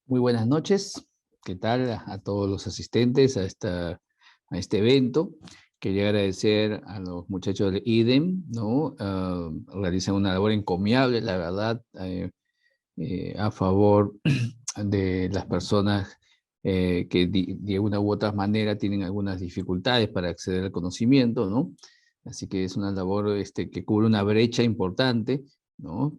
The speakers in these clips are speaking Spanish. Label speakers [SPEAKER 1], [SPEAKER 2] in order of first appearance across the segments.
[SPEAKER 1] Muy buenas noches. ¿Qué tal a todos los asistentes a este evento? Quería agradecer a los muchachos de IDEM, ¿no? Realizan una labor encomiable, la verdad, a favor de las personas que de una u otra manera tienen algunas dificultades para acceder al conocimiento, ¿no? Así que es una labor que cubre una brecha importante, ¿no?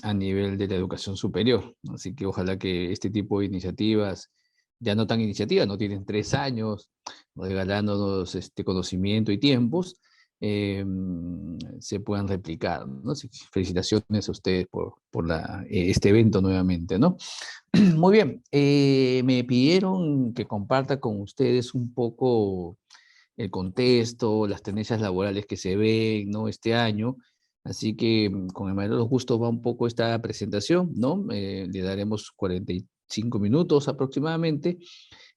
[SPEAKER 1] A nivel de la educación superior. Así que ojalá que este tipo de iniciativas, ya no tan iniciativas, no tienen 3 años, regalándonos conocimiento y tiempos, se puedan replicar, ¿no? Así que felicitaciones a ustedes por este evento nuevamente, ¿no? Muy bien, me pidieron que comparta con ustedes un poco el contexto, las tendencias laborales que se ven, ¿no? Este año. Así que con el mayor de los gustos va un poco esta presentación, ¿no? Le daremos 45 minutos aproximadamente.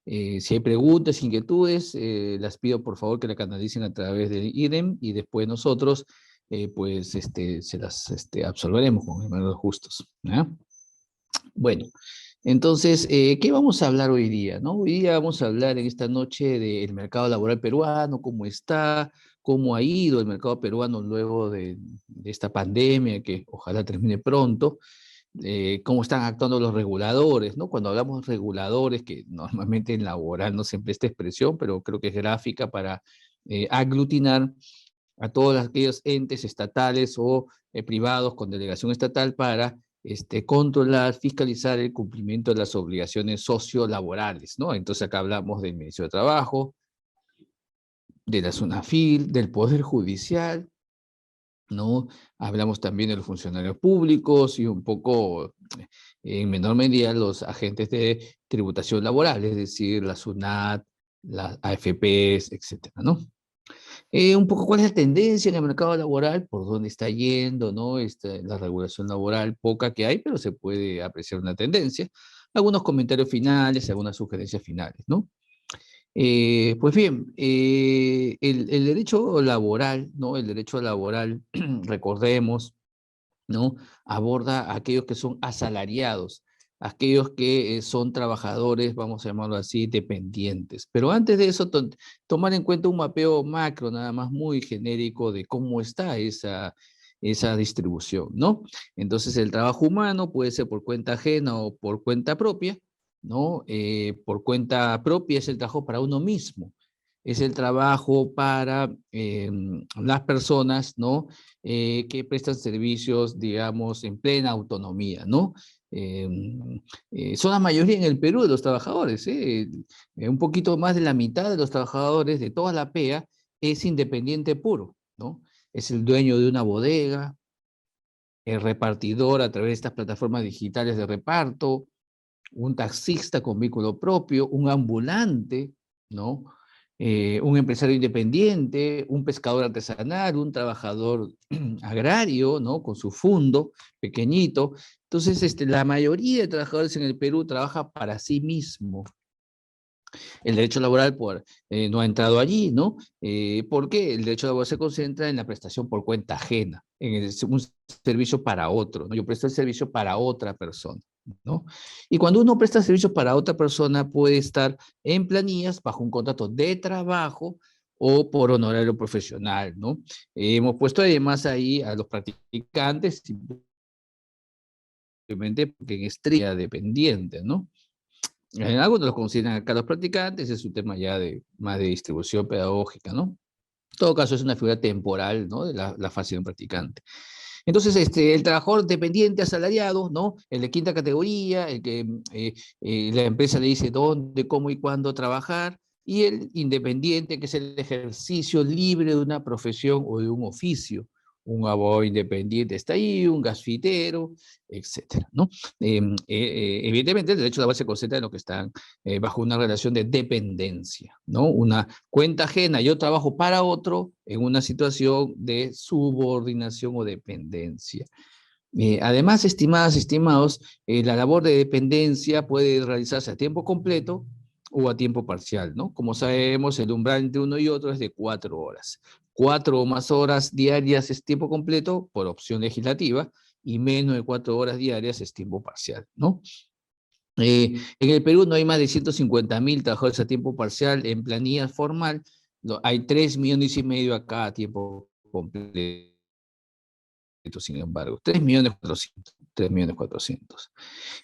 [SPEAKER 1] Si hay preguntas, inquietudes, las pido por favor que la canalicen a través del IDEM y después nosotros, pues, se las absolveremos con el mayor de los gustos, ¿ya? Bueno, entonces, ¿qué vamos a hablar hoy día, no? Hoy día vamos a hablar en esta noche del mercado laboral peruano, cómo está, cómo ha ido el mercado peruano luego de esta pandemia, que ojalá termine pronto, cómo están actuando los reguladores, ¿no? Cuando hablamos de reguladores, que normalmente en laboral no siempre esta expresión, pero creo que es gráfica para aglutinar a todos aquellos entes estatales o privados con delegación estatal para controlar, fiscalizar el cumplimiento de las obligaciones sociolaborales, ¿no? Entonces acá hablamos del Ministerio de Trabajo, de la SUNAFIL, del Poder Judicial, ¿no? Hablamos también de los funcionarios públicos y un poco, en menor medida, los agentes de tributación laboral, es decir, la SUNAT, las AFPs, etcétera, ¿no? Un poco cuál es la tendencia en el mercado laboral, por dónde está yendo, ¿no? La regulación laboral, poca que hay, pero se puede apreciar una tendencia. Algunos comentarios finales, algunas sugerencias finales, ¿no? Pues bien, el derecho laboral, ¿no? El derecho laboral, recordemos, ¿no? Aborda a aquellos que son asalariados, aquellos que son trabajadores, vamos a llamarlo así, dependientes. Pero antes de eso, tomar en cuenta un mapeo macro, nada más muy genérico de cómo está esa distribución, ¿no? Entonces, el trabajo humano puede ser por cuenta ajena o por cuenta propia, ¿no? Por cuenta propia es el trabajo para uno mismo, es el trabajo para las personas, ¿no? Que prestan servicios, digamos, en plena autonomía, ¿no? Eh, Son la mayoría en el Perú de los trabajadores, ¿eh? Un poquito más de la mitad de los trabajadores de toda la PEA es independiente puro, ¿no? Es el dueño de una bodega, el repartidor a través de estas plataformas digitales de reparto, un taxista con vehículo propio, un ambulante, ¿no? Un empresario independiente, un pescador artesanal, un trabajador agrario, ¿no? Con su fundo pequeñito. Entonces, la mayoría de trabajadores en el Perú trabaja para sí mismo. El derecho laboral no ha entrado allí, ¿no? Porque el derecho laboral se concentra en la prestación por cuenta ajena, un servicio para otro, ¿no? Yo presto el servicio para otra persona, ¿no? Y cuando uno presta servicios para otra persona, puede estar en planillas bajo un contrato de trabajo o por honorario profesional, ¿no? Hemos puesto además ahí a los practicantes, simplemente porque en estrella dependiente, ¿no? Algunos los consideran acá los practicantes, es un tema ya más de distribución pedagógica, ¿no? En todo caso, es una figura temporal, ¿no? De la fase de un practicante. Entonces, el trabajador dependiente asalariado, ¿no? El de quinta categoría, el que la empresa le dice dónde, cómo y cuándo trabajar, y el independiente, que es el ejercicio libre de una profesión o de un oficio. Un abogado independiente está ahí, un gasfitero, etcétera, ¿no? Evidentemente, el derecho laboral se concentra en lo que están bajo una relación de dependencia, ¿no? Una cuenta ajena, yo trabajo para otro en una situación de subordinación o dependencia. Además, estimadas, estimados, la labor de dependencia puede realizarse a tiempo completo o a tiempo parcial, ¿no? Como sabemos, el umbral entre uno y otro es de 4 horas. 4 o más horas diarias es tiempo completo por opción legislativa y menos de 4 horas diarias es tiempo parcial, ¿no? En el Perú no hay más de 150.000 trabajadores a tiempo parcial en planilla formal, no, hay 3,5 millones acá a tiempo completo, sin embargo, 3,400.000, 3,400,000.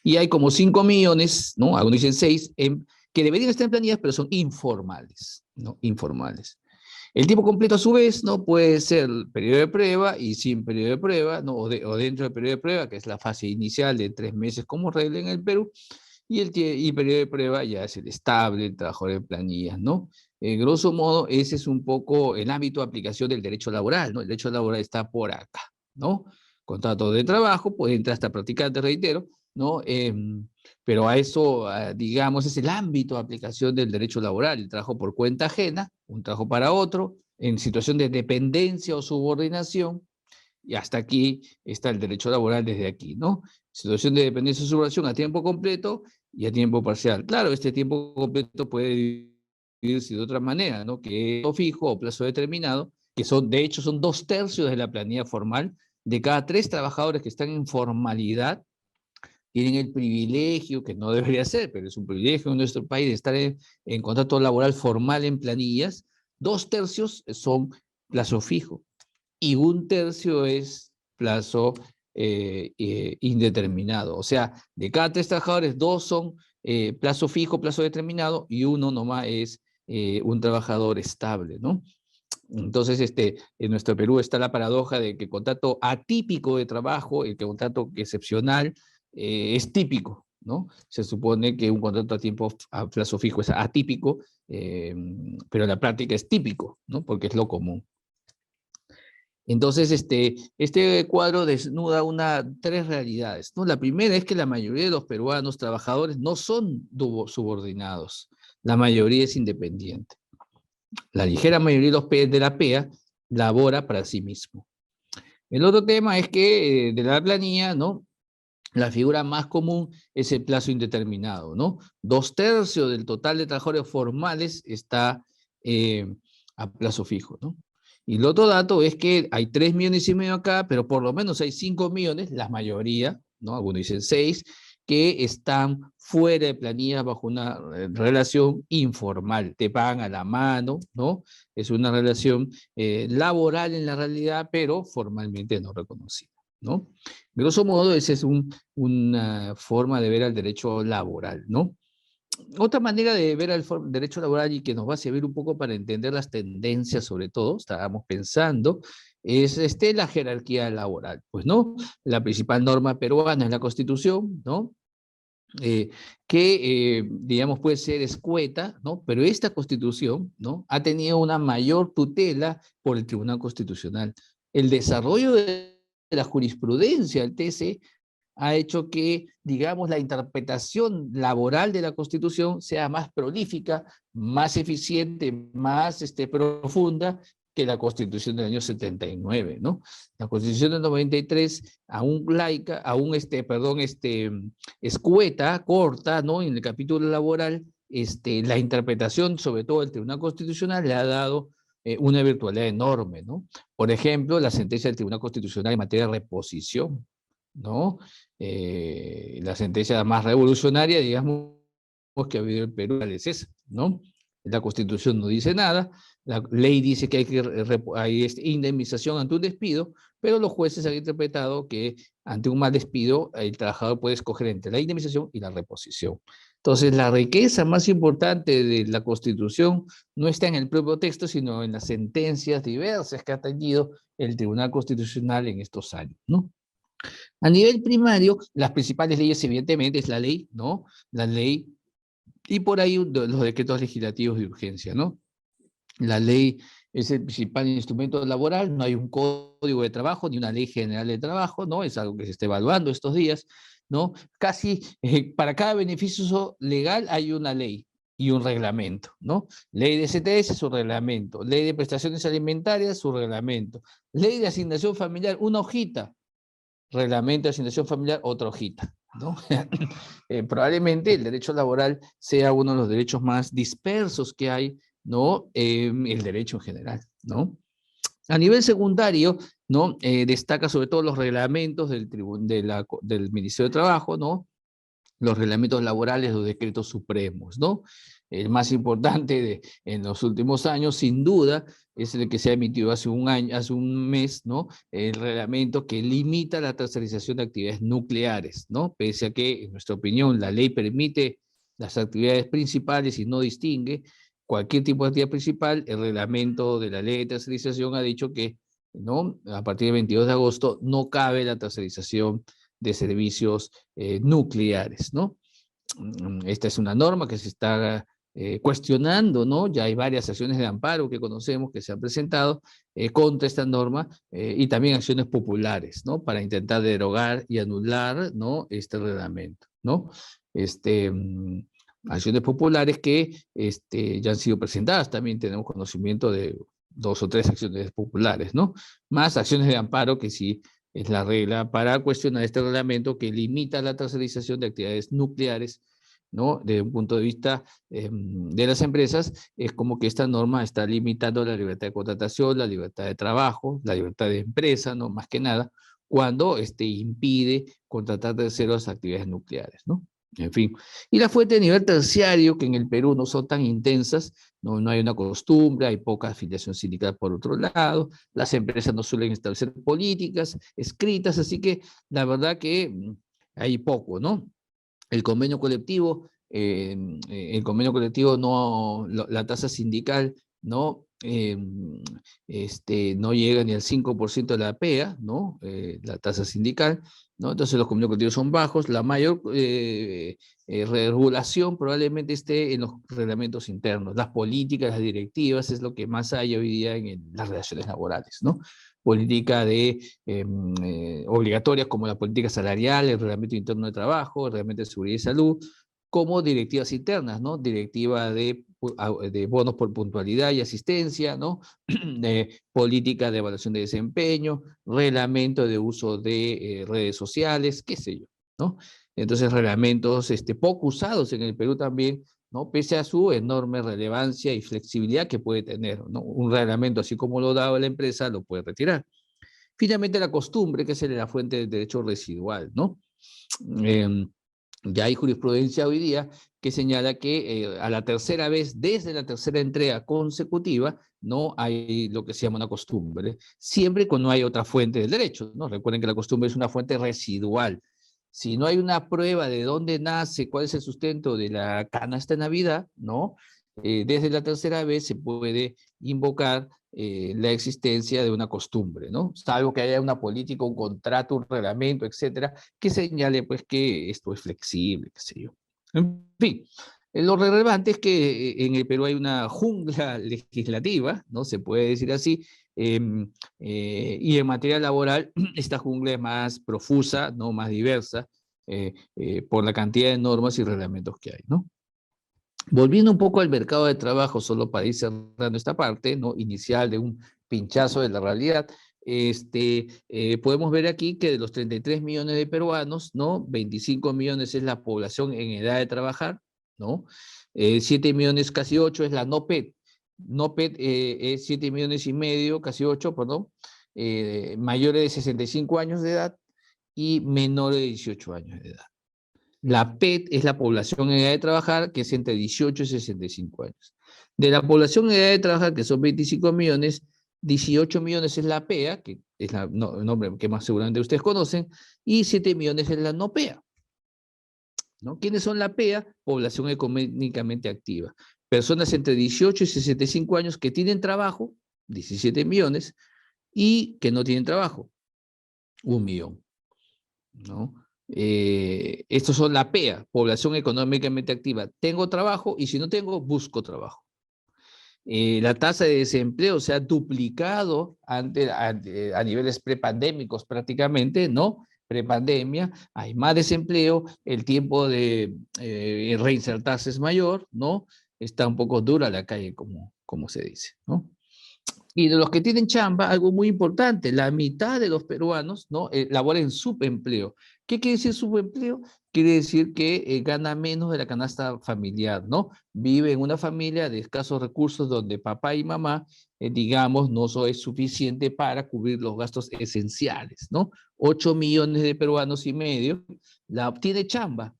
[SPEAKER 1] Y hay como 5 millones, ¿no? Algunos dicen 6, que deberían estar en planillas, pero son informales, ¿no? Informales. El tiempo completo, a su vez, ¿no? Puede ser periodo de prueba y sin periodo de prueba, ¿no? O dentro del periodo de prueba, que es la fase inicial de 3 meses como regla en el Perú, y periodo de prueba ya es el estable, el trabajador en planillas, ¿no? Grosso modo, ese es un poco el ámbito de aplicación del derecho laboral, ¿no? El derecho laboral está por acá, ¿no? Contrato de trabajo, puede entrar hasta practicante, reitero, ¿no? Pero a eso, digamos, es el ámbito de aplicación del derecho laboral, el trabajo por cuenta ajena, un trabajo para otro, en situación de dependencia o subordinación, y hasta aquí está el derecho laboral desde aquí, ¿no? Situación de dependencia o subordinación a tiempo completo y a tiempo parcial. Claro, este tiempo completo puede dividirse de otra manera, ¿no? Que es fijo o plazo determinado, que son, de hecho, son 2/3 de la planilla formal. De cada 3 trabajadores que están en formalidad, tienen el privilegio, que no debería ser, pero es un privilegio en nuestro país, de estar en contrato laboral formal en planillas. 2/3 son plazo fijo y 1/3 es plazo indeterminado. O sea, de cada 3 trabajadores, 2 son plazo fijo, plazo determinado, y uno nomás es un trabajador estable, ¿no? Entonces, en nuestro Perú está la paradoja de que el contrato atípico de trabajo, el contrato excepcional, es típico, ¿no? Se supone que un contrato a plazo fijo es atípico, pero en la práctica es típico, ¿no? Porque es lo común. Entonces, este cuadro desnuda 3 realidades, ¿no? La primera es que la mayoría de los peruanos trabajadores no son subordinados, la mayoría es independiente. La ligera mayoría de la PEA labora para sí mismo. El otro tema es que de la planilla, ¿no? La figura más común es el plazo indeterminado, ¿no? 2/3 del total de trabajadores formales está a plazo fijo, ¿no? Y el otro dato es que hay 3,5 millones acá, pero por lo menos hay 5 millones, la mayoría, ¿no? Algunos dicen 6, que están fuera de planilla bajo una relación informal. Te pagan a la mano, ¿no? Es una relación laboral en la realidad, pero formalmente no reconocida, ¿no? Grosso modo, esa es una forma de ver al derecho laboral, ¿no? Otra manera de ver al derecho laboral y que nos va a servir un poco para entender las tendencias, sobre todo, estábamos pensando, es la jerarquía laboral. Pues, ¿no? La principal norma peruana es la Constitución, ¿no? Digamos, puede ser escueta, ¿no? Pero esta Constitución, ¿no? Ha tenido una mayor tutela por el Tribunal Constitucional. El desarrollo de la jurisprudencia del TC ha hecho que, digamos, la interpretación laboral de la Constitución sea más prolífica, más eficiente, más profunda que la Constitución del año 79, ¿no? La Constitución del 93, aún laica, aún, escueta, corta, ¿no? En el capítulo laboral, la interpretación, sobre todo del Tribunal Constitucional, le ha dado una virtualidad enorme, ¿no? Por ejemplo, la sentencia del Tribunal Constitucional en materia de reposición, ¿no? La sentencia más revolucionaria, digamos, que ha habido en Perú es esa, ¿no? La Constitución no dice nada, la ley dice que hay indemnización ante un despido, pero los jueces han interpretado que ante un mal despido el trabajador puede escoger entre la indemnización y la reposición. Entonces, la riqueza más importante de la Constitución no está en el propio texto, sino en las sentencias diversas que ha tenido el Tribunal Constitucional en estos años, ¿no? A nivel primario, las principales leyes, evidentemente, es la ley, ¿no? La ley Y por ahí los decretos legislativos de urgencia, ¿no? La ley es el principal instrumento laboral, no hay un código de trabajo ni una ley general de trabajo, ¿no? Es algo que se está evaluando estos días, ¿no? Casi para cada beneficio legal hay una ley y un reglamento, ¿no? Ley de CTS, su reglamento. Ley de prestaciones alimentarias, su reglamento. Ley de asignación familiar, una hojita. Reglamento de asignación familiar, otra hojita, ¿no? Probablemente el derecho laboral sea uno de los derechos más dispersos que hay, ¿no? El derecho en general, ¿no? A nivel secundario, ¿no? Destaca sobre todo los reglamentos del Ministerio de Trabajo, ¿no? Los reglamentos laborales, los decretos supremos, ¿no? El más importante en los últimos años, sin duda, es el que se ha emitido hace un mes, ¿no? El reglamento que limita la tercerización de actividades nucleares, ¿no? Pese a que, en nuestra opinión, la ley permite las actividades principales y no distingue cualquier tipo de actividad principal, el reglamento de la ley de tercerización ha dicho que, ¿no? A partir del 22 de agosto no cabe la tercerización de servicios nucleares, ¿no? Esta es una norma que se está cuestionando, ¿no? Ya hay varias acciones de amparo que conocemos que se han presentado contra esta norma y también acciones populares, ¿no? Para intentar derogar y anular, ¿no? Este reglamento, ¿no? Este, acciones populares que ya han sido presentadas, también tenemos conocimiento de 2 o 3 acciones populares, ¿no? Más acciones de amparo que sí es la regla para cuestionar este reglamento que limita la tercerización de actividades nucleares, ¿no? Desde un punto de vista de las empresas, es como que esta norma está limitando la libertad de contratación, la libertad de trabajo, la libertad de empresa, ¿no? Más que nada, cuando impide contratar terceros actividades nucleares, ¿no? En fin. Y la fuente de nivel terciario, que en el Perú no son tan intensas, no hay una costumbre, hay poca afiliación sindical por otro lado, las empresas no suelen establecer políticas escritas, así que la verdad que hay poco, ¿no? El convenio colectivo no, la tasa sindical no, no llega ni al 5% de la PEA, ¿no? La tasa sindical, ¿no? Entonces los convenios colectivos son bajos, la mayor regulación probablemente esté en los reglamentos internos, las políticas, las directivas, es lo que más hay hoy día en las relaciones laborales, ¿no? Política obligatorias como la política salarial, el reglamento interno de trabajo, el reglamento de seguridad y salud, como directivas internas, ¿no? Directiva de bonos por puntualidad y asistencia, ¿no? Política de evaluación de desempeño, reglamento de uso de redes sociales, qué sé yo, ¿no? Entonces, reglamentos poco usados en el Perú también, ¿no? Pese a su enorme relevancia y flexibilidad que puede tener, ¿no? Un reglamento, así como lo daba la empresa, lo puede retirar. Finalmente, la costumbre, que es la fuente del derecho residual, ¿no? Ya hay jurisprudencia hoy día que señala que a la tercera vez, desde la tercera entrega consecutiva, no hay lo que se llama una costumbre, siempre cuando no hay otra fuente del derecho, ¿no? Recuerden que la costumbre es una fuente residual. Si no hay una prueba de dónde nace, cuál es el sustento de la canasta de Navidad, ¿no? Desde la tercera vez se puede invocar la existencia de una costumbre, ¿no? Salvo que haya una política, un contrato, un reglamento, etcétera, que señale pues que esto es flexible, qué sé yo. En fin, lo relevante es que en el Perú hay una jungla legislativa, ¿no? Se puede decir así, y en materia laboral esta jungla es más profusa, ¿no? Más diversa, por la cantidad de normas y reglamentos que hay, ¿no? Volviendo un poco al mercado de trabajo, solo para ir cerrando esta parte, ¿no? Inicial de un pinchazo de la realidad, podemos ver aquí que de los 33 millones de peruanos, ¿no? 25 millones es la población en edad de trabajar, ¿no? 7 millones, casi 8 es la no PET. No PET es 7 millones y medio, casi 8, perdón, mayores de 65 años de edad y menores de 18 años de edad. La PET es la población en edad de trabajar, que es entre 18 y 65 años. De la población en edad de trabajar, que son 25 millones, 18 millones es la PEA, que es el nombre que más seguramente ustedes conocen, y 7 millones es la no PEA, ¿no? ¿Quiénes son la PEA? Población económicamente activa. Personas entre 18 y 65 años que tienen trabajo, 17 millones, y que no tienen trabajo, 1 millón, ¿no? Estos son la PEA, población económicamente activa. Tengo trabajo y si no tengo, busco trabajo. La tasa de desempleo se ha duplicado a niveles prepandémicos prácticamente, ¿no? Prepandemia, hay más desempleo, el tiempo de reinsertarse es mayor, ¿no? Está un poco dura la calle, como se dice, ¿no? Y de los que tienen chamba, algo muy importante, la mitad de los peruanos, ¿no? Laboran en subempleo. ¿Qué quiere decir subempleo? Quiere decir que gana menos de la canasta familiar, ¿no? Vive en una familia de escasos recursos donde papá y mamá, digamos, no es suficiente para cubrir los gastos esenciales, ¿no? 8 millones de peruanos y medio tiene chamba,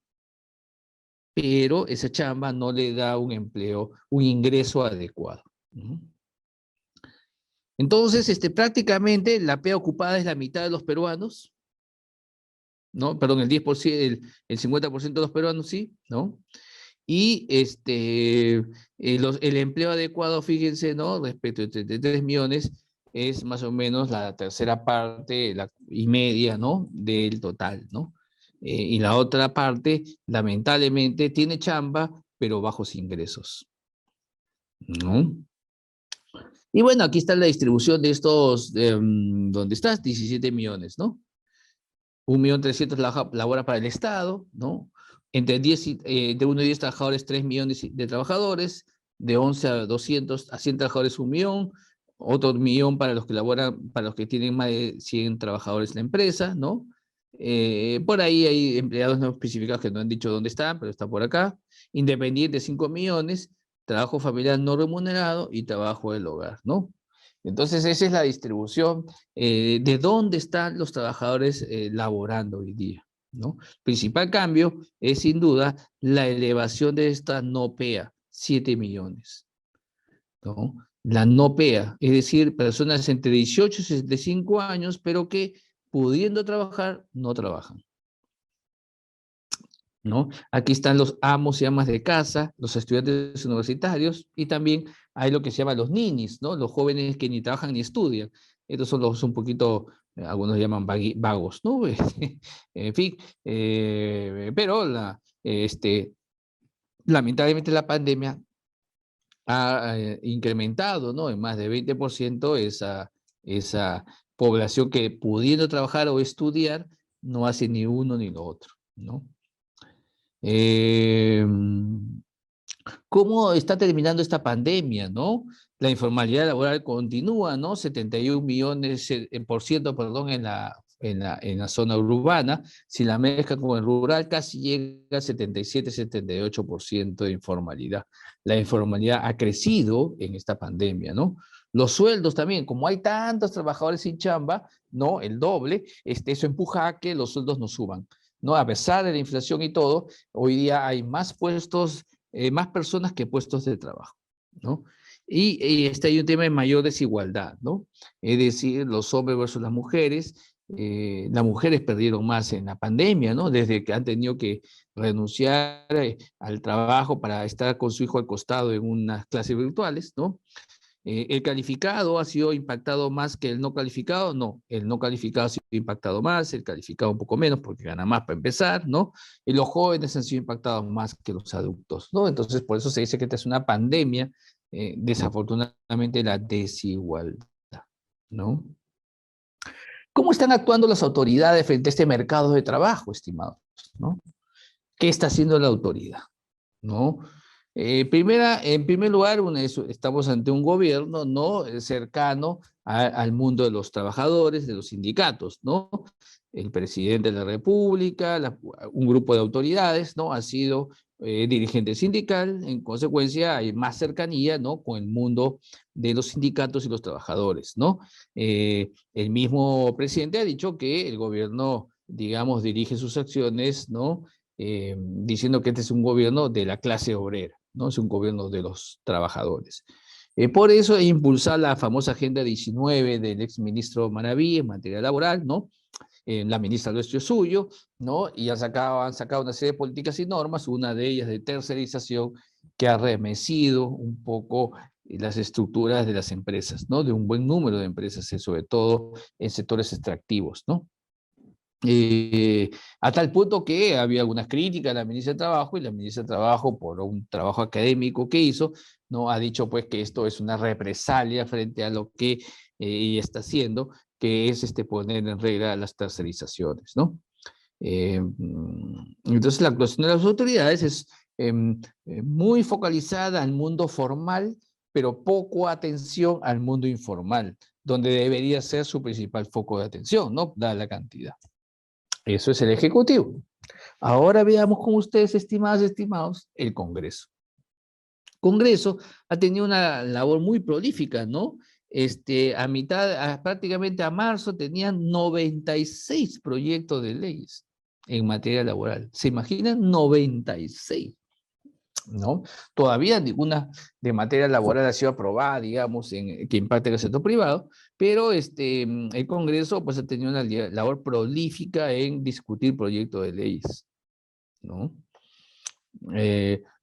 [SPEAKER 1] pero esa chamba no le da un empleo, un ingreso adecuado. ¿No? Entonces, prácticamente la PEA ocupada es la mitad de los peruanos, ¿no? Perdón, el 10%, el 50% de los peruanos sí, ¿no? Y el empleo adecuado, fíjense, ¿no? Respecto de 33 millones, es más o menos la tercera parte y media, ¿no? Del total, ¿no? Y la otra parte, lamentablemente, tiene chamba, pero bajos ingresos, ¿no? Y bueno, aquí está la distribución de estos, ¿dónde estás? 17 millones, ¿no? 1.300.000 labora para el Estado, ¿no? De 1 y 10 trabajadores, 3 millones de trabajadores, de 11 a 200, a 100 trabajadores, 1 millón, otro millón para los que laboran, para los que tienen más de 100 trabajadores en la empresa, ¿no? Por ahí hay empleados no especificados que no han dicho dónde están, pero está por acá. Independiente, 5 millones, trabajo familiar no remunerado y trabajo del hogar, ¿no? Entonces, esa es la distribución de dónde están los trabajadores laborando hoy día, ¿no? Principal cambio es, sin duda, la elevación de esta no PEA, 7 millones, ¿no? La no PEA, es decir, personas entre 18 y 65 años, pero que pudiendo trabajar, no trabajan. ¿No? Aquí están los amos y amas de casa, los estudiantes universitarios, y también hay lo que se llama los ninis, ¿no? Los jóvenes que ni trabajan ni estudian. Estos son los un poquito, algunos llaman vagos, ¿no? En fin, pero lamentablemente la pandemia ha incrementado, ¿no? En más de 20% esa población que pudiendo trabajar o estudiar no hace ni uno ni lo otro, ¿no? Eh, ¿Cómo está terminando esta pandemia, no? La informalidad laboral continúa, ¿no? 71 millones por ciento, perdón, en la zona urbana. Si la mezcla con el rural, casi llega a 77, 78% de informalidad. La informalidad ha crecido en esta pandemia, ¿no? Los sueldos también, como hay tantos trabajadores sin chamba, ¿no? El doble, eso empuja a que los sueldos no suban, ¿no? A pesar de la inflación y todo, hoy día hay más puestos, más personas que puestos de trabajo, ¿no? Y hay un tema de mayor desigualdad, ¿no? Es decir, los hombres versus las mujeres perdieron más en la pandemia, ¿no? Desde que han tenido que renunciar al trabajo para estar con su hijo al costado en unas clases virtuales, ¿no? ¿El calificado ha sido impactado más que el no calificado? No, el no calificado ha sido impactado más, el calificado un poco menos porque gana más para empezar, ¿no? Y los jóvenes han sido impactados más que los adultos, ¿no? Entonces, por eso se dice que esta es una pandemia, desafortunadamente, la desigualdad, ¿no? ¿Cómo están actuando las autoridades frente a este mercado de trabajo, estimados? ¿No? ¿Qué está haciendo la autoridad? ¿No? En primer lugar, estamos ante un gobierno no cercano al mundo de los trabajadores, de los sindicatos, ¿no? El presidente de la República, un grupo de autoridades, ¿no? Ha sido dirigente sindical, en consecuencia hay más cercanía, ¿no? Con el mundo de los sindicatos y los trabajadores, ¿no? El mismo presidente ha dicho que el gobierno, digamos, dirige sus acciones, ¿no? Diciendo que este es un gobierno de la clase obrera, ¿no? Es un gobierno de los trabajadores. Por eso impulsar la famosa Agenda 19 del exministro Maraví en materia laboral, ¿no? La ministra lo es suyo, ¿no? Y han sacado una serie de políticas y normas, una de ellas de tercerización, que ha remecido un poco las estructuras de las empresas, ¿no? De un buen número de empresas, sobre todo en sectores extractivos, ¿no? A tal punto que había algunas críticas a la ministra de Trabajo, y la ministra de Trabajo, por un trabajo académico que hizo, ¿no? Ha dicho pues que esto es una represalia frente a lo que ella está haciendo, que es poner en regla las tercerizaciones, ¿no? Entonces la actuación de las autoridades es muy focalizada al mundo formal, pero poco atención al mundo informal, donde debería ser su principal foco de atención, ¿no? Dada la cantidad. Eso es el Ejecutivo. Ahora veamos con ustedes, estimadas y estimados, el Congreso. Congreso ha tenido una labor muy prolífica, ¿no? Prácticamente a marzo tenían 96 proyectos de leyes en materia laboral. ¿Se imaginan? 96, ¿no? Todavía ninguna de materia laboral ha sido aprobada, digamos, que impacte en el sector privado, pero el Congreso pues ha tenido una labor prolífica en discutir proyectos de leyes, ¿no?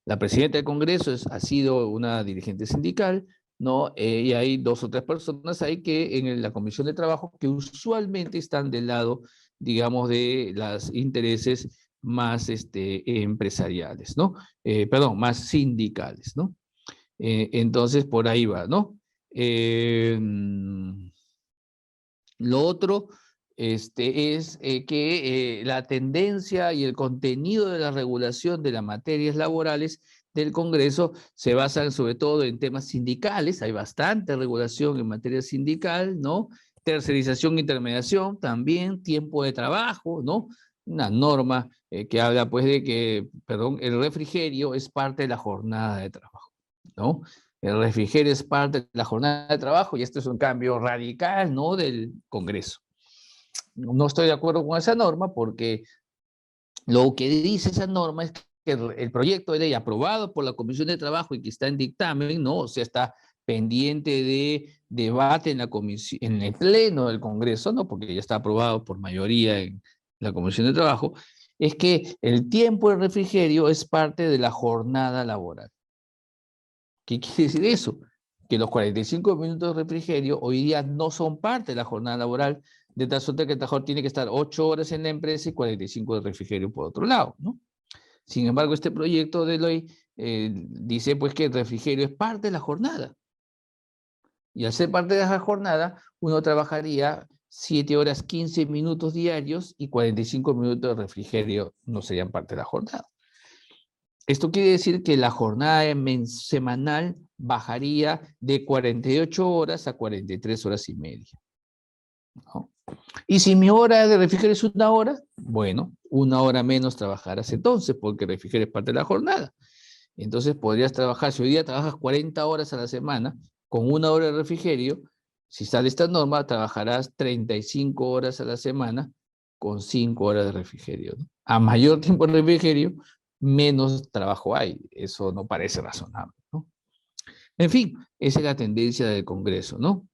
[SPEAKER 1] La presidenta del Congreso ha sido una dirigente sindical, ¿no? Y hay 2 o 3 personas ahí que en la Comisión de Trabajo que usualmente están del lado, digamos, de los intereses más empresariales, ¿no? Perdón, más sindicales, ¿no? Entonces, por ahí va, ¿no? Lo otro es que la tendencia y el contenido de la regulación de las materias laborales del Congreso se basan sobre todo en temas sindicales. Hay bastante regulación en materia sindical, ¿no? Tercerización, intermediación, también tiempo de trabajo, ¿no? Una norma que habla pues de que, perdón, el refrigerio es parte de la jornada de trabajo, ¿no? El refrigerio es parte de la jornada de trabajo y esto es un cambio radical, ¿no? Del Congreso. No estoy de acuerdo con esa norma porque lo que dice esa norma es que el proyecto de ley aprobado por la Comisión de Trabajo y que está en dictamen, ¿no? O sea, está pendiente de debate en la comisión, en el pleno del Congreso, ¿no? Porque ya está aprobado por mayoría en la Comisión de Trabajo, es que el tiempo de refrigerio es parte de la jornada laboral. ¿Qué quiere decir eso? Que los 45 minutos de refrigerio hoy día no son parte de la jornada laboral, de tal suerte que el trabajador tiene que estar 8 horas en la empresa y 45 de refrigerio por otro lado, ¿no? Sin embargo, este proyecto de ley dice pues que el refrigerio es parte de la jornada. Y al ser parte de la jornada, uno trabajaría 7 horas 15 minutos diarios y 45 minutos de refrigerio no serían parte de la jornada. Esto quiere decir que la jornada semanal bajaría de 48 horas a 43 horas y media, ¿no? Y si mi hora de refrigerio es 1 hora, bueno, 1 hora menos trabajarás entonces, porque el refrigerio es parte de la jornada. Entonces podrías trabajar, si hoy día trabajas 40 horas a la semana, con 1 hora de refrigerio, si sale esta norma, trabajarás 35 horas a la semana con 5 horas de refrigerio, ¿no? A mayor tiempo de refrigerio, menos trabajo hay. Eso no parece razonable, ¿no? En fin, esa es la tendencia del Congreso, ¿no?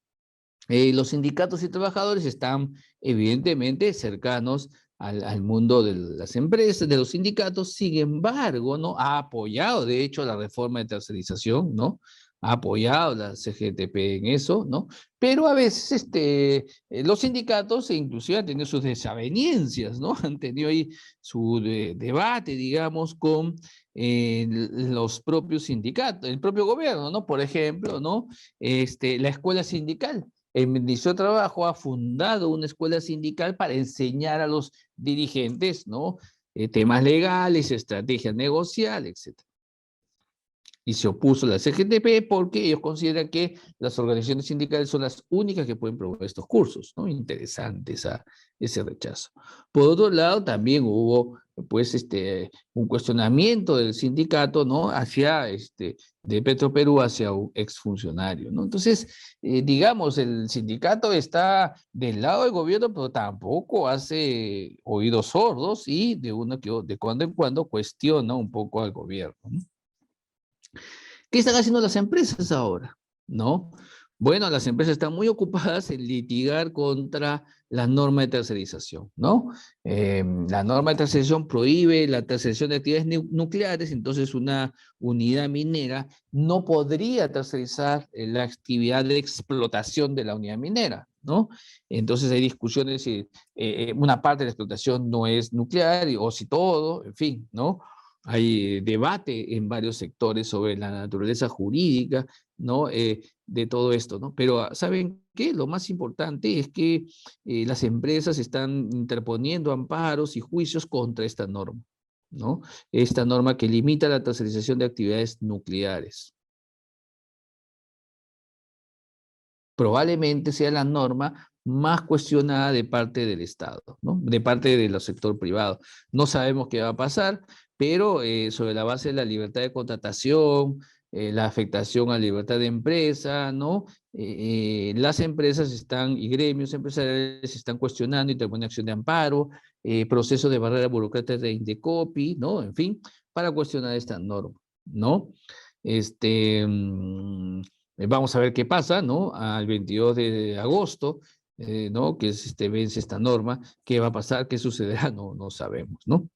[SPEAKER 1] Los sindicatos y trabajadores están evidentemente cercanos al mundo de las empresas, de los sindicatos. Sin embargo, ¿no? Ha apoyado, de hecho, la reforma de tercerización, ¿no? Ha apoyado la CGTP en eso, ¿no? Pero a veces los sindicatos inclusive han tenido sus desavenencias, ¿no? Han tenido ahí su debate, digamos, con los propios sindicatos, el propio gobierno, ¿no? Por ejemplo, ¿no? La escuela sindical. El Ministerio de Trabajo ha fundado una escuela sindical para enseñar a los dirigentes, ¿no? Temas legales, estrategia negocial, etc. Y se opuso a la CGTP porque ellos consideran que las organizaciones sindicales son las únicas que pueden promover estos cursos, ¿no? Interesante ese rechazo. Por otro lado, también hubo pues un cuestionamiento del sindicato, ¿no? De Petroperú hacia un exfuncionario, ¿no? Entonces, digamos, el sindicato está del lado del gobierno, pero tampoco hace oídos sordos y de cuando en cuando cuestiona un poco al gobierno, ¿no? ¿Qué están haciendo las empresas ahora? ¿No? Bueno, las empresas están muy ocupadas en litigar contra la norma de tercerización, ¿no? La norma de tercerización prohíbe la tercerización de actividades nucleares, entonces una unidad minera no podría tercerizar la actividad de explotación de la unidad minera, ¿no? Entonces hay discusiones si una parte de la explotación no es nuclear o si todo, en fin, ¿no? Hay debate en varios sectores sobre la naturaleza jurídica, ¿no? De todo esto, ¿no? Pero ¿saben qué? Lo más importante es que las empresas están interponiendo amparos y juicios contra esta norma, ¿no? Esta norma que limita la tercerización de actividades nucleares. Probablemente sea la norma más cuestionada de parte del Estado, ¿no? De parte del sector privado. No sabemos qué va a pasar, pero sobre la base de la libertad de contratación, la afectación a la libertad de empresa, ¿no? Las empresas están, y gremios empresariales están cuestionando y interponiendo acción de amparo, proceso de barrera burocrática de Indecopi, ¿no? En fin, para cuestionar esta norma, ¿no? Este, vamos a ver qué pasa, ¿no? Al 22 de agosto, ¿no? Que es, vence esta norma, ¿qué va a pasar? ¿Qué sucederá? No sabemos, ¿no?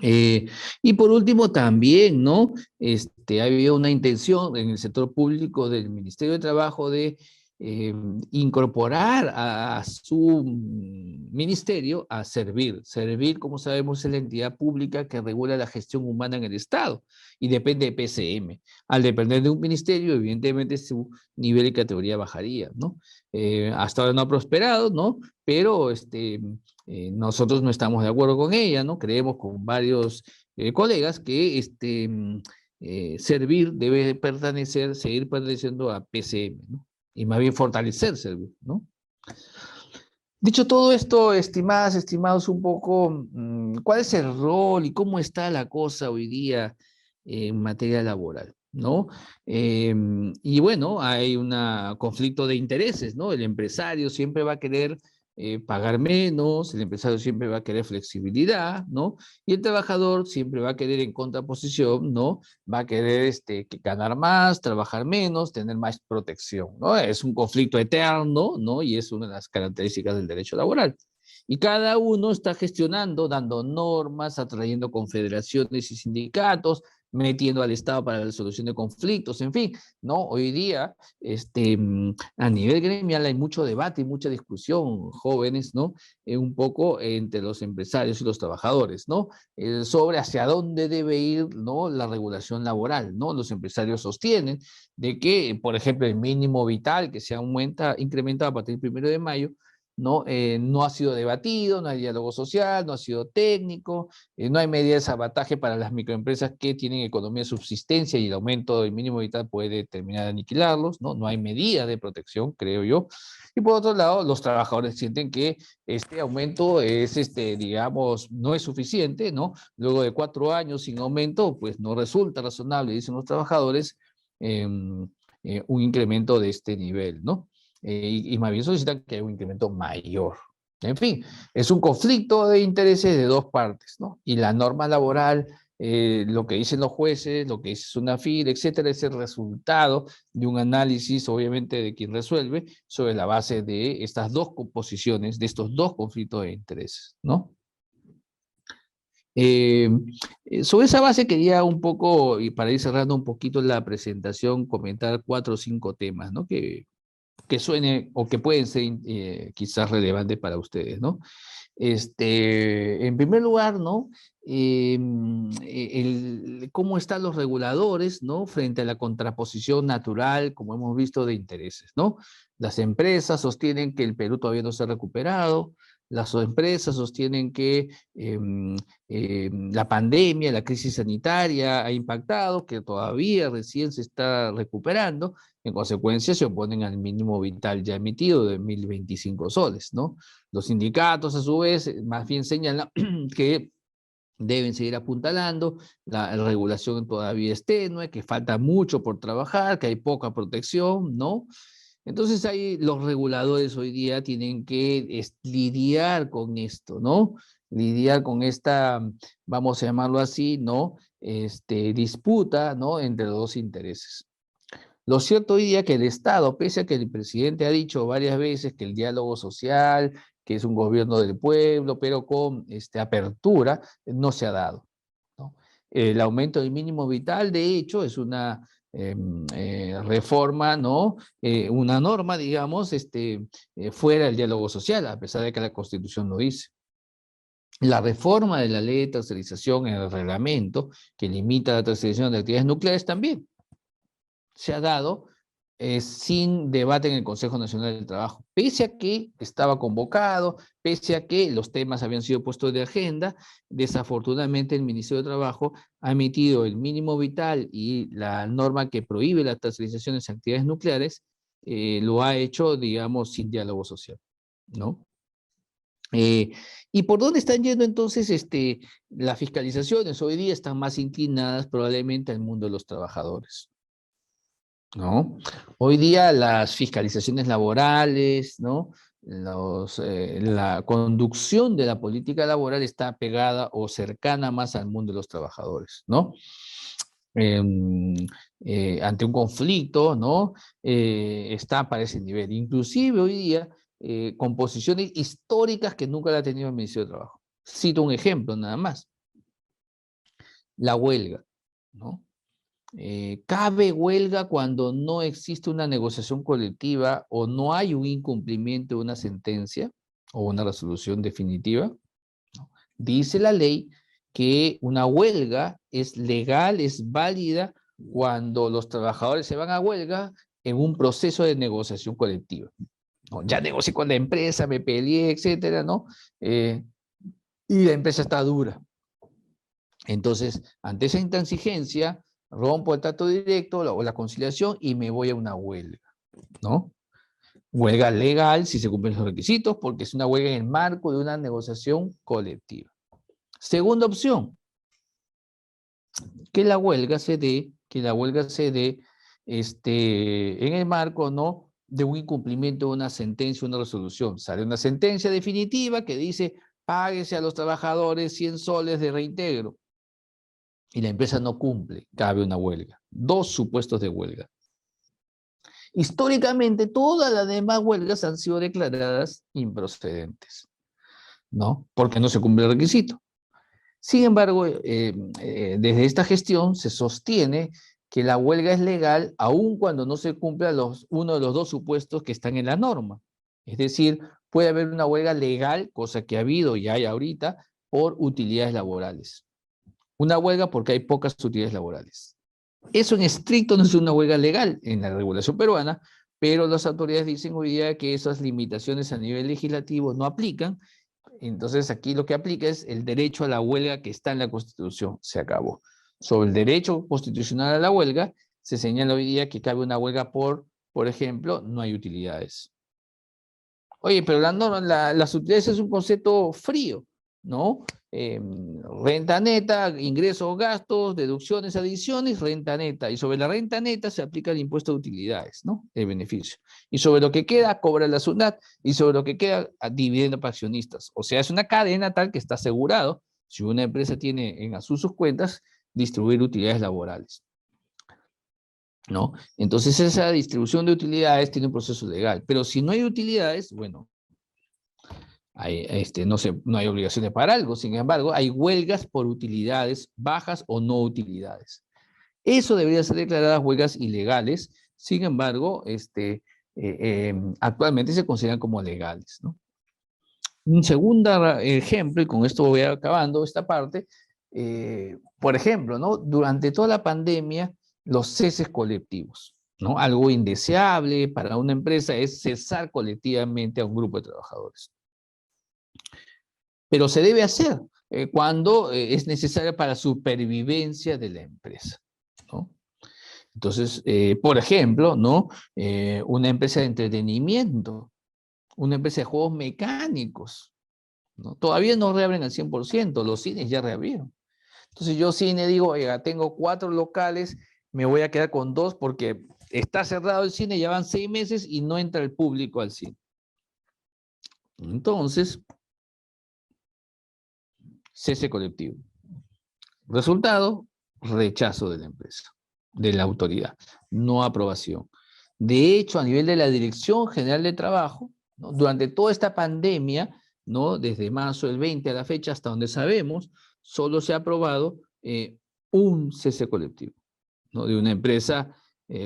[SPEAKER 1] Y por último también, ¿no? Ha habido una intención en el sector público del Ministerio de Trabajo de incorporar a su ministerio a servir. Servir, como sabemos, es la entidad pública que regula la gestión humana en el Estado y depende de PCM. Al depender de un ministerio, evidentemente su nivel y categoría bajaría, ¿no? Hasta ahora no ha prosperado, ¿no? Pero nosotros no estamos de acuerdo con ella, ¿no? Creemos con varios colegas que servir debe pertenecer, seguir perteneciendo a PCM, ¿no? Y más bien fortalecer servir, ¿no? Dicho todo esto, estimadas, estimados, un poco, ¿cuál es el rol y cómo está la cosa hoy día en materia laboral? ¿No? Y bueno, hay un conflicto de intereses, ¿no? El empresario siempre va a querer pagar menos, el empresario siempre va a querer flexibilidad, ¿no? Y el trabajador siempre va a querer en contraposición, ¿no? Va a querer ganar más, trabajar menos, tener más protección, ¿no? Es un conflicto eterno, ¿no? Y es una de las características del derecho laboral. Y cada uno está gestionando, dando normas, atrayendo confederaciones y sindicatos, metiendo al Estado para la solución de conflictos, en fin, ¿no? Hoy día, a nivel gremial hay mucho debate y mucha discusión, jóvenes, ¿no? Un poco entre los empresarios y los trabajadores, ¿no? Sobre hacia dónde debe ir, ¿no? La regulación laboral, ¿no? Los empresarios sostienen de que, por ejemplo, el mínimo vital que se incrementa a partir del 1 de mayo, ¿no? No ha sido debatido, no hay diálogo social, no ha sido técnico, no hay medidas de sabotaje para las microempresas que tienen economía de subsistencia y el aumento del mínimo vital puede terminar de aniquilarlos, ¿no? No hay medida de protección, creo yo. Y por otro lado, los trabajadores sienten que este aumento es, digamos, no es suficiente, ¿no? Luego de 4 años sin aumento, pues no resulta razonable, dicen los trabajadores, un incremento de este nivel, ¿no? Y más bien solicitan que haya un incremento mayor. En fin, es un conflicto de intereses de dos partes, ¿no? Y la norma laboral, lo que dicen los jueces, lo que dice SUNAFIL, etcétera, es el resultado de un análisis, obviamente, de quien resuelve, sobre la base de estas dos composiciones, de estos dos conflictos de intereses, ¿no? Eh, sobre esa base quería un poco, y para ir cerrando un poquito la presentación, comentar 4 o 5 temas, ¿no? Que suene o que pueden ser quizás relevantes para ustedes, ¿no? En primer lugar, ¿no? Cómo están los reguladores, ¿no? Frente a la contraposición natural, como hemos visto, de intereses, ¿no? Las empresas sostienen que el Perú todavía no se ha recuperado, las empresas sostienen que la pandemia, la crisis sanitaria ha impactado, que todavía recién se está recuperando, en consecuencia se oponen al mínimo vital ya emitido de 1.025 soles, ¿no? Los sindicatos, a su vez, más bien señalan que deben seguir apuntalando, la regulación todavía es tenue, que falta mucho por trabajar, que hay poca protección, ¿no? Entonces ahí los reguladores hoy día tienen que lidiar con esto, ¿no? Lidiar con esta, vamos a llamarlo así, ¿no? Disputa, ¿no? Entre los dos intereses. Lo cierto hoy día es que el Estado, pese a que el presidente ha dicho varias veces que el diálogo social, que es un gobierno del pueblo, pero con apertura, no se ha dado, ¿no? El aumento del mínimo vital, de hecho, es una reforma, ¿no? Una norma, digamos, fuera del diálogo social, a pesar de que la Constitución lo dice. La reforma de la ley de tercerización en el reglamento, que limita la tercerización de actividades nucleares, también se ha dado sin debate en el Consejo Nacional del Trabajo, pese a que estaba convocado, pese a que los temas habían sido puestos de agenda. Desafortunadamente el Ministerio de Trabajo ha emitido el mínimo vital y la norma que prohíbe las tercerizaciones de actividades nucleares, lo ha hecho, digamos, sin diálogo social, ¿no? ¿Y por dónde están yendo entonces las fiscalizaciones? Hoy día están más inclinadas probablemente al mundo de los trabajadores, ¿no? Hoy día las fiscalizaciones laborales, ¿no? La conducción de la política laboral está pegada o cercana más al mundo de los trabajadores, ¿no? Em, Ante un conflicto, ¿no? Está para ese nivel. Inclusive hoy día, con posiciones históricas que nunca la ha tenido el Ministerio de Trabajo. Cito un ejemplo nada más. La huelga, ¿no? ¿Cabe huelga cuando no existe una negociación colectiva o no hay un incumplimiento de una sentencia o una resolución definitiva? ¿No? Dice la ley que una huelga es legal, es válida cuando los trabajadores se van a huelga en un proceso de negociación colectiva, ¿no? Ya negocié con la empresa, me peleé, etcétera, ¿no? Y la empresa está dura. Entonces, ante esa intransigencia, rompo el trato directo o la conciliación y me voy a una huelga, ¿no? Huelga legal si se cumplen los requisitos, porque es una huelga en el marco de una negociación colectiva. Segunda opción, que la huelga se dé en el marco, ¿no?, de un incumplimiento de una sentencia, una resolución. Sale una sentencia definitiva que dice, páguese a los trabajadores 100 soles de reintegro, y la empresa no cumple, cabe una huelga. Dos supuestos de huelga. Históricamente, todas las demás huelgas han sido declaradas improcedentes, ¿no? Porque no se cumple el requisito. Sin embargo, desde esta gestión se sostiene que la huelga es legal aun cuando no se cumpla uno de los dos supuestos que están en la norma. Es decir, puede haber una huelga legal, cosa que ha habido y hay ahorita, por utilidades laborales. Una huelga porque hay pocas utilidades laborales. Eso en estricto no es una huelga legal en la regulación peruana, pero las autoridades dicen hoy día que esas limitaciones a nivel legislativo no aplican. Entonces aquí lo que aplica es el derecho a la huelga que está en la Constitución. Se acabó. Sobre el derecho constitucional a la huelga, se señala hoy día que cabe una huelga por ejemplo, no hay utilidades. Oye, pero las utilidades es un concepto frío, ¿no? Renta neta, ingresos, gastos, deducciones, adiciones, renta neta. Y sobre la renta neta se aplica el impuesto de utilidades, ¿no? El beneficio. Y sobre lo que queda, cobra la SUNAT. Y sobre lo que queda, dividendo para accionistas. O sea, es una cadena tal que está asegurado, si una empresa tiene en sus cuentas, distribuir utilidades laborales, ¿no? Entonces esa distribución de utilidades tiene un proceso legal. Pero si no hay utilidades, bueno, no hay obligaciones para algo. Sin embargo, hay huelgas por utilidades bajas o no utilidades. Eso debería ser declaradas huelgas ilegales. Sin embargo, actualmente se consideran como legales, ¿no? Un segundo ejemplo, y con esto voy acabando esta parte, por ejemplo, ¿no?, durante toda la pandemia, los ceses colectivos, ¿no? Algo indeseable para una empresa es cesar colectivamente a un grupo de trabajadores. Pero se debe hacer cuando es necesario para la supervivencia de la empresa, ¿no? Entonces, por ejemplo, ¿no?, una empresa de entretenimiento, una empresa de juegos mecánicos, ¿no? Todavía no reabren al 100%, los cines ya reabrieron. Entonces yo cine digo, oiga, tengo 4 locales, me voy a quedar con 2 porque está cerrado el cine, ya van 6 meses y no entra el público al cine. Entonces, cese colectivo. Resultado, rechazo de la empresa, de la autoridad. no aprobación. De hecho, a nivel de la Dirección General de Trabajo, ¿no? Durante toda esta pandemia, ¿no? Desde marzo del 20 a la fecha, hasta donde sabemos, solo se ha aprobado un cese colectivo, ¿no? De una empresa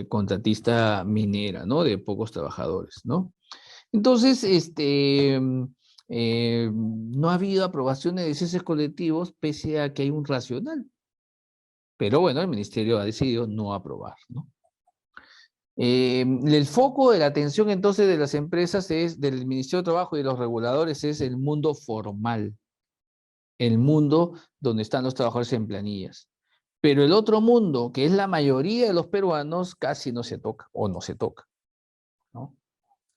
[SPEAKER 1] contratista minera, ¿no? De pocos trabajadores, ¿no? Entonces, no ha habido aprobaciones de ceses colectivos pese a que hay un racional. Pero bueno, el ministerio ha decidido no aprobar, ¿no? El foco de la atención entonces de las empresas es, del Ministerio de Trabajo y de los reguladores, es el mundo formal, el mundo donde están los trabajadores en planillas. Pero el otro mundo, que es la mayoría de los peruanos, casi no se toca o no se toca, ¿no?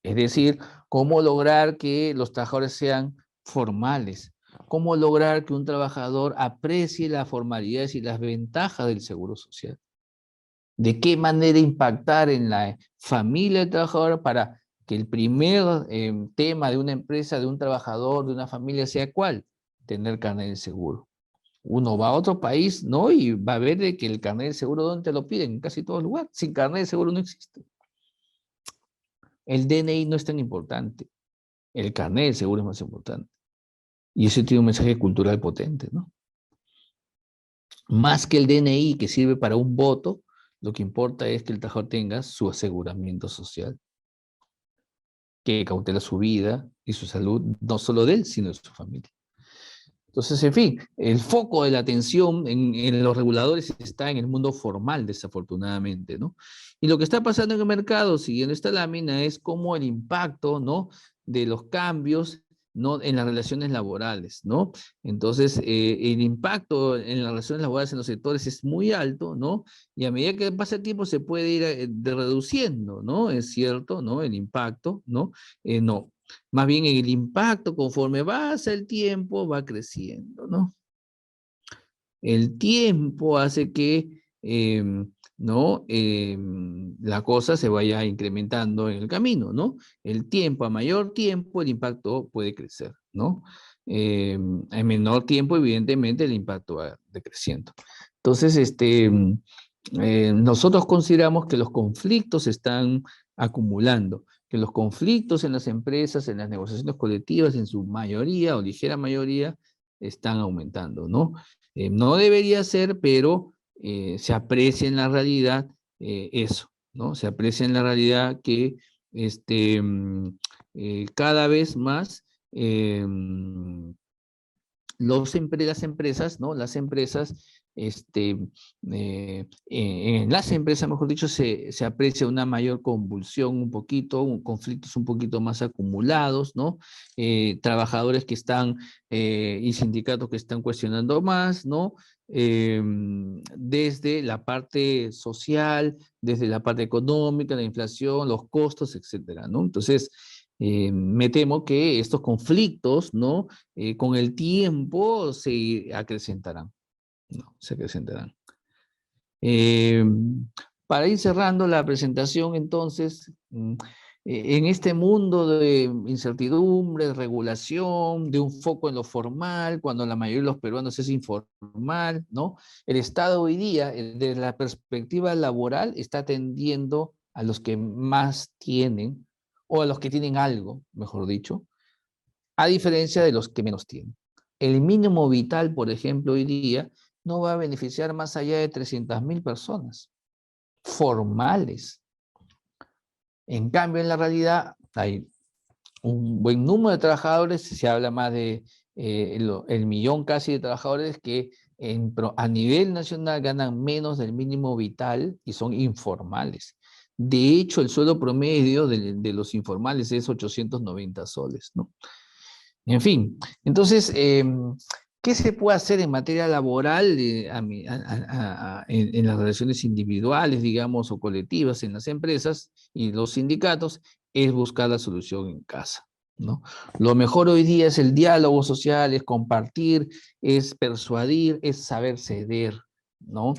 [SPEAKER 1] Es decir, cómo lograr que los trabajadores sean formales, cómo lograr que un trabajador aprecie las formalidades y las ventajas del seguro social. De qué manera impactar en la familia del trabajador para que el primer tema de una empresa, de un trabajador, de una familia sea ¿cuál? Tener carnet de seguro. Uno va a otro país, ¿no? Y va a ver de que el carnet de seguro, ¿dónde te lo piden? En casi todo lugar. Sin carnet de seguro no existe. El DNI no es tan importante. El carnet de seguro es más importante. Y eso tiene un mensaje cultural potente, ¿no? Más que el DNI que sirve para un voto, lo que importa es que el trabajador tenga su aseguramiento social, que cautela su vida y su salud, no solo de él, sino de su familia. Entonces, en fin, el foco de la atención en los reguladores está en el mundo formal, desafortunadamente, ¿no? Y lo que está pasando en el mercado, siguiendo esta lámina, es cómo el impacto, ¿no? De los cambios, ¿no? En las relaciones laborales, ¿no? Entonces, el impacto en las relaciones laborales en los sectores es muy alto, ¿no? Y a medida que pasa el tiempo se puede ir reduciendo, ¿no? Es cierto, ¿no? El impacto, ¿no? No. Más bien el impacto, conforme pasa el tiempo, va creciendo, ¿no? El tiempo hace que ¿no? La cosa se vaya incrementando en el camino, ¿no? El tiempo, a mayor tiempo, el impacto puede crecer, ¿no? En menor tiempo, evidentemente, el impacto va decreciendo. Entonces, nosotros consideramos que los conflictos se están acumulando, que los conflictos en las empresas, en las negociaciones colectivas, en su mayoría o ligera mayoría, están aumentando, ¿no? No debería ser, pero se aprecia en la realidad eso, ¿no? Se aprecia en la realidad que cada vez más las empresas, ¿no? Las empresas, en las empresas, mejor dicho, se aprecia una mayor convulsión un poquito, conflictos un poquito más acumulados, ¿no? Trabajadores que están, y sindicatos que están cuestionando más, ¿no? Desde la parte social, desde la parte económica, la inflación, los costos, etcétera, ¿no? Entonces, me temo que estos conflictos, ¿no? Con el tiempo se acrecentarán, ¿no? Se acrecentarán. Eh, para ir cerrando la presentación, entonces, en este mundo de incertidumbre, de regulación, de un foco en lo formal, cuando la mayoría de los peruanos es informal, ¿no? El Estado hoy día, desde la perspectiva laboral, está atendiendo a los que más tienen, o a los que tienen algo, mejor dicho, a diferencia de los que menos tienen. El mínimo vital, por ejemplo, hoy día, no va a beneficiar más allá de 300.000 personas formales. En cambio, en la realidad hay un buen número de trabajadores, se habla más de el millón casi de trabajadores que a nivel nacional ganan menos del mínimo vital y son informales. De hecho, el sueldo promedio de los informales es 890 soles, ¿no? En fin, entonces, ¿qué se puede hacer en materia laboral en las relaciones individuales, digamos, o colectivas en las empresas y los sindicatos? Es buscar la solución en casa, ¿no? Lo mejor hoy día es el diálogo social, es compartir, es persuadir, es saber ceder, ¿no?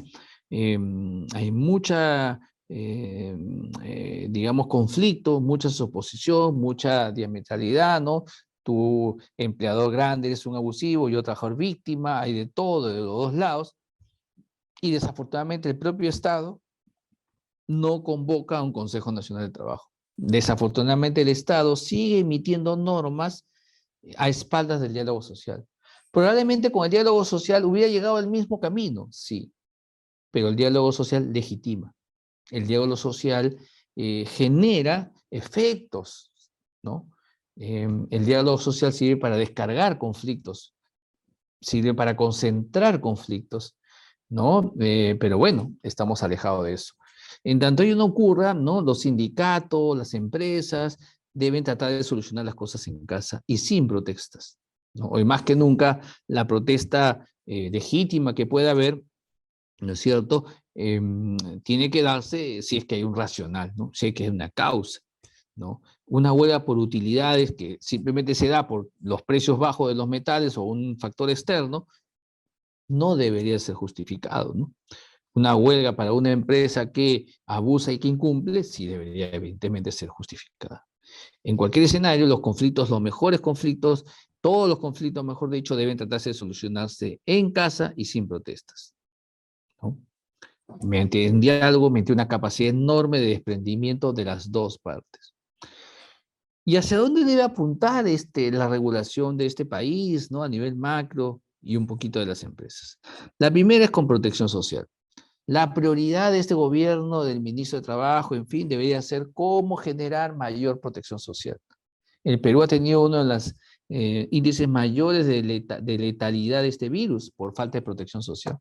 [SPEAKER 1] Hay mucha, digamos, conflicto, mucha oposición, mucha diametralidad, ¿no? Tu empleador grande es un abusivo, yo trabajador víctima, hay de todo, de los dos lados, y desafortunadamente el propio Estado no convoca a un Consejo Nacional del Trabajo. Desafortunadamente el Estado sigue emitiendo normas a espaldas del diálogo social. Probablemente con el diálogo social hubiera llegado al mismo camino, sí, pero el diálogo social legitima. El diálogo social genera efectos, ¿no? El diálogo social sirve para descargar conflictos, sirve para concentrar conflictos, ¿no? Pero bueno, estamos alejados de eso. En tanto ello no ocurra, ¿no? Los sindicatos, las empresas deben tratar de solucionar las cosas en casa y sin protestas, ¿no? Hoy más que nunca, la protesta legítima que pueda haber, ¿no es cierto? Tiene que darse si es que hay un racional, ¿no? Si es que hay una causa, ¿no? Una huelga por utilidades que simplemente se da por los precios bajos de los metales o un factor externo, no debería ser justificado, ¿no? Una huelga para una empresa que abusa y que incumple, sí debería evidentemente ser justificada. En cualquier escenario, los conflictos, los mejores conflictos, todos los conflictos, mejor dicho, deben tratarse de solucionarse en casa y sin protestas, ¿no? Mediante un diálogo, mediante una capacidad enorme de desprendimiento de las dos partes. ¿Y hacia dónde debe apuntar la regulación de este país, ¿no? A nivel macro y un poquito de las empresas? La primera es con protección social. La prioridad de este gobierno, del ministro de Trabajo, en fin, debería ser cómo generar mayor protección social. El Perú ha tenido uno de los índices mayores de letalidad de este virus por falta de protección social.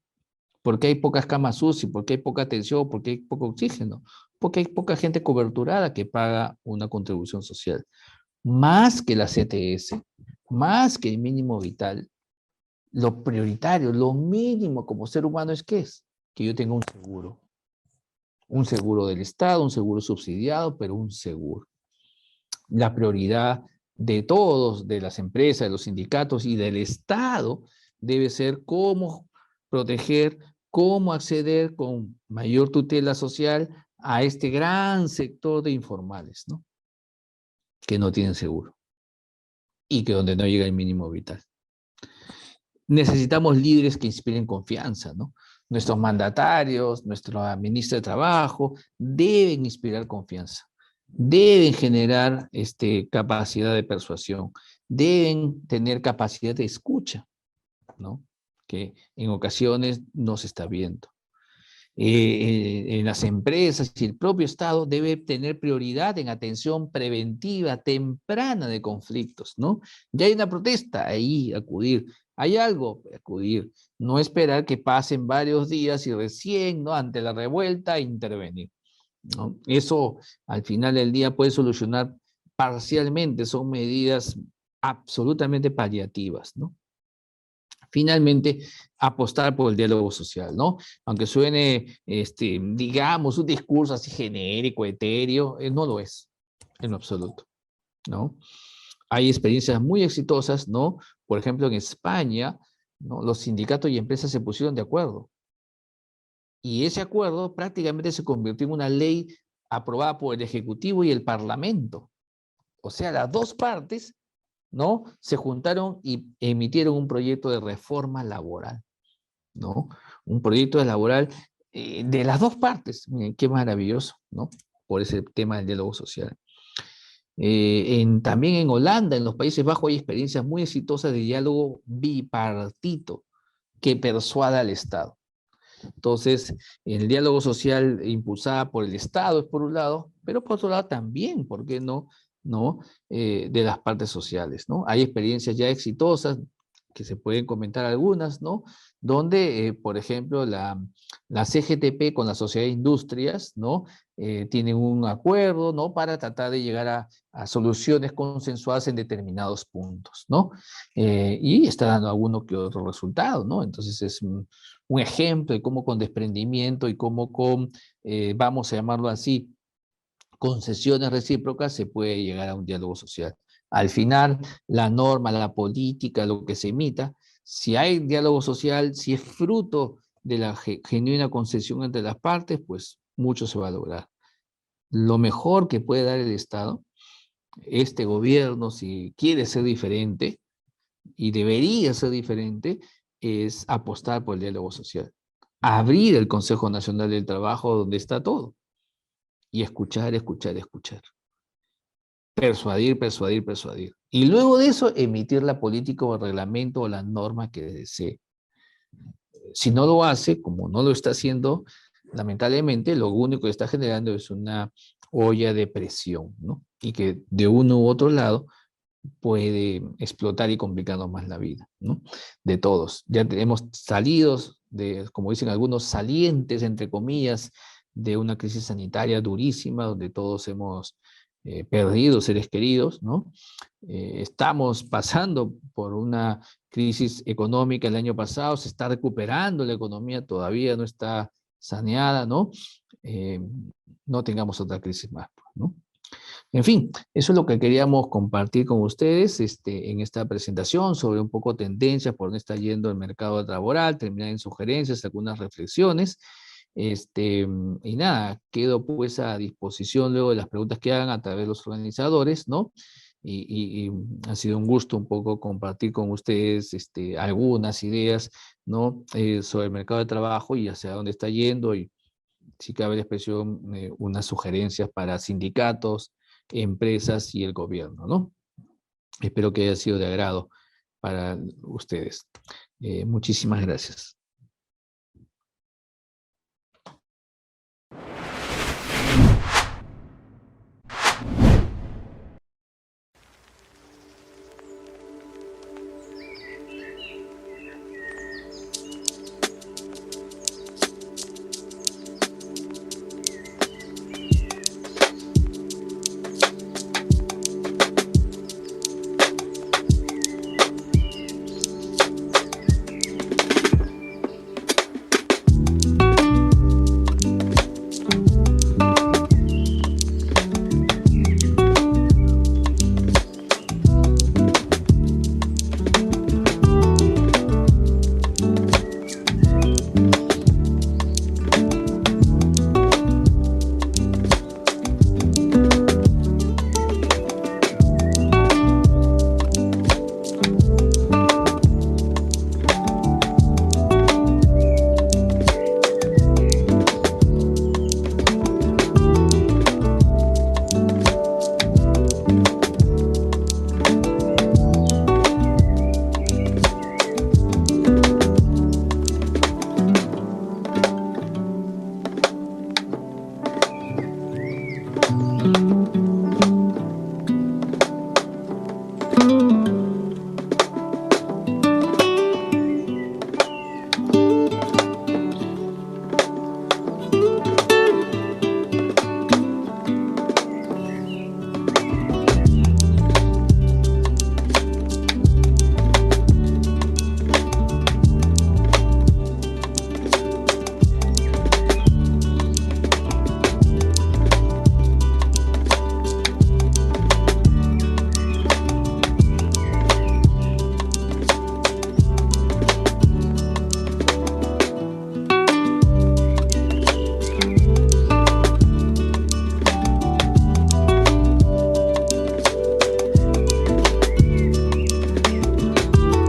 [SPEAKER 1] ¿Por qué hay pocas camas UCI? ¿Por qué hay poca atención? ¿Por qué hay poco oxígeno? Porque hay poca gente coberturada que paga una contribución social. Más que la CTS, más que el mínimo vital, lo prioritario, lo mínimo como ser humano es ¿qué es? Que yo tenga un seguro. Un seguro del Estado, un seguro subsidiado, pero un seguro. La prioridad de todos, de las empresas, de los sindicatos y del Estado, debe ser cómo proteger, cómo acceder con mayor tutela social a este gran sector de informales, ¿no? Que no tienen seguro y que donde no llega el mínimo vital. Necesitamos líderes que inspiren confianza, ¿no? Nuestros mandatarios, nuestro ministro de Trabajo, deben inspirar confianza, deben generar capacidad de persuasión, deben tener capacidad de escucha, ¿no? Que en ocasiones no se está viendo. En las empresas y el propio Estado debe tener prioridad en atención preventiva temprana de conflictos, ¿no? Ya hay una protesta, ahí acudir. Hay algo, acudir. No esperar que pasen varios días y recién, ¿no? Ante la revuelta, intervenir, ¿no? Eso al final del día puede solucionar parcialmente, son medidas absolutamente paliativas, ¿no? Finalmente, apostar por el diálogo social, ¿no? Aunque suene, digamos, un discurso así genérico, etéreo, no lo es, en lo absoluto, ¿no? Hay experiencias muy exitosas, ¿no? Por ejemplo, en España, ¿no? Los sindicatos y empresas se pusieron de acuerdo. Y ese acuerdo prácticamente se convirtió en una ley aprobada por el Ejecutivo y el Parlamento. O sea, las dos partes, ¿no? Se juntaron y emitieron un proyecto de reforma laboral, ¿no? Un proyecto laboral de las dos partes. Miren, qué maravilloso, ¿no? Por ese tema del diálogo social. También en Holanda, en los Países Bajos, hay experiencias muy exitosas de diálogo bipartito que persuada al Estado. Entonces, el diálogo social impulsada por el Estado es por un lado, pero por otro lado también, ¿por qué no? ¿No? De las partes sociales, ¿no? Hay experiencias ya exitosas, que se pueden comentar algunas, ¿no? Donde, por ejemplo, la CGTP con la Sociedad de Industrias, ¿no? Tienen un acuerdo, ¿no? Para tratar de llegar a soluciones consensuadas en determinados puntos, ¿no? Y está dando alguno que otro resultado, ¿no? Entonces es un ejemplo de cómo con desprendimiento y cómo con, vamos a llamarlo así, concesiones recíprocas se puede llegar a un diálogo social. Al final, la norma, la política, lo que se emita, si hay diálogo social, si es fruto de la genuina concesión entre las partes, pues mucho se va a lograr. Lo mejor que puede dar el Estado, este gobierno, si quiere ser diferente, y debería ser diferente, es apostar por el diálogo social. Abrir el Consejo Nacional del Trabajo donde está todo. y escuchar, escuchar, escuchar. Persuadir, persuadir, persuadir. Y luego de eso, emitir la política o el reglamento o la norma que desee. Si no lo hace, como no lo está haciendo, lamentablemente lo único que está generando es una olla de presión, ¿no? Y que de uno u otro lado puede explotar y complicarnos más la vida, ¿no? De todos. Ya hemos salido de, como dicen algunos, salientes, entre comillas, de una crisis sanitaria durísima, donde todos hemos perdido seres queridos, ¿no? Estamos pasando por una crisis económica el año pasado, se está recuperando la economía, todavía no está saneada, ¿no? Eh, no tengamos otra crisis más, ¿no? En fin, eso es lo que queríamos compartir con ustedes en esta presentación sobre un poco tendencias por dónde está yendo el mercado laboral, terminar en sugerencias, algunas reflexiones. Y nada, quedo pues a disposición luego de las preguntas que hagan a través de los organizadores, ¿no? Y ha sido un gusto un poco compartir con ustedes algunas ideas, ¿no? Sobre el mercado de trabajo y hacia dónde está yendo y si cabe la expresión, unas sugerencias para sindicatos, empresas y el gobierno, ¿no? Espero que haya sido de agrado para ustedes. Muchísimas gracias.